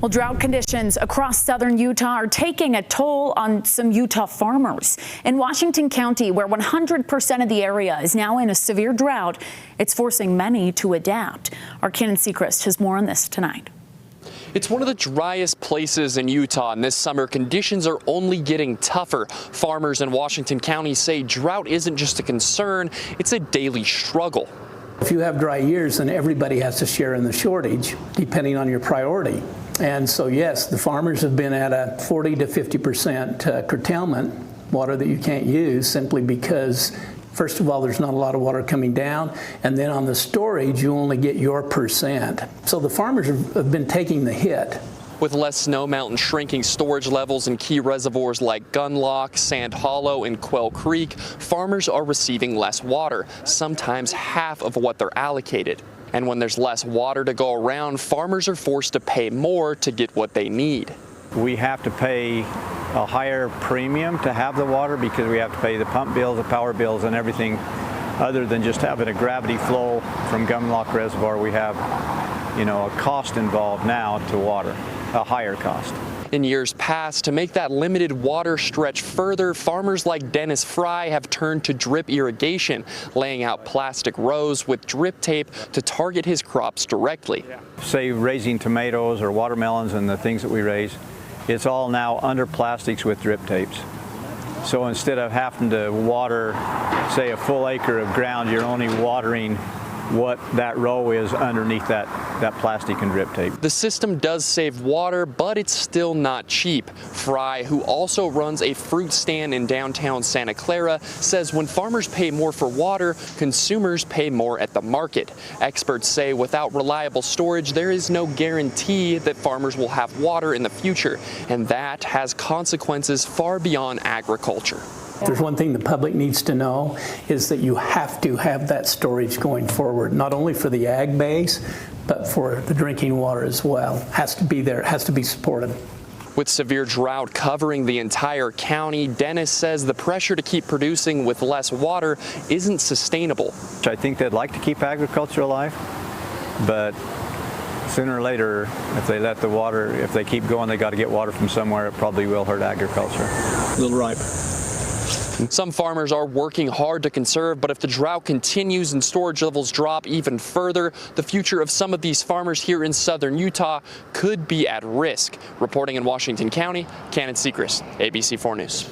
Well, drought conditions across southern Utah are taking a toll on some Utah farmers. In Washington County, where 100% of the area is now in a severe drought, it's forcing many to adapt. Our Cannon Seacrest has more on this tonight. It's one of the driest places in Utah, and this summer conditions are only getting tougher. Farmers in Washington County say drought isn't just a concern, it's a daily struggle. If you have dry years, then everybody has to share in the shortage, depending on your priority. And so, yes, the farmers have been at a 40 to 50% curtailment, water that you can't use, simply because, first of all, there's not a lot of water coming down, and then on the storage, you only get your percent. So the farmers have been taking the hit. With less snow melt and shrinking storage levels in key reservoirs like Gunlock, Sand Hollow, and Quail Creek, farmers are receiving less water, sometimes half of what they're allocated. And when there's less water to go around, farmers are forced to pay more to get what they need. We have to pay a higher premium to have the water because we have to pay the pump bills, the power bills, and everything other than just having a gravity flow from Gunlock Reservoir. We have, a cost involved now to water, a higher cost. In years past, to make that limited water stretch further, farmers like Dennis Fry have turned to drip irrigation, laying out plastic rows with drip tape to target his crops directly. Say raising tomatoes or watermelons and the things that we raise, it's all now under plastics with drip tapes. So instead of having to water, say, a full acre of ground, you're only watering what that row is underneath that plastic and drip tape. The system does save water, but it's still not cheap. Fry, who also runs a fruit stand in downtown Santa Clara, says when farmers pay more for water, consumers pay more at the market. Experts say without reliable storage, there is no guarantee that farmers will have water in the future, and that has consequences far beyond agriculture. If there's one thing the public needs to know is that you have to have that storage going forward, not only for the ag base, but for the drinking water as well. Has to be there, has to be supported. With severe drought covering the entire county, Dennis says the pressure to keep producing with less water isn't sustainable. I think they'd like to keep agriculture alive, but sooner or later, if they let the water, if they keep going, they got to get water from somewhere, it probably will hurt agriculture. A little ripe. Some farmers are working hard to conserve, but if the drought continues and storage levels drop even further, the future of some of these farmers here in southern Utah could be at risk. Reporting in Washington County, Cannon Seacrest, ABC4 News.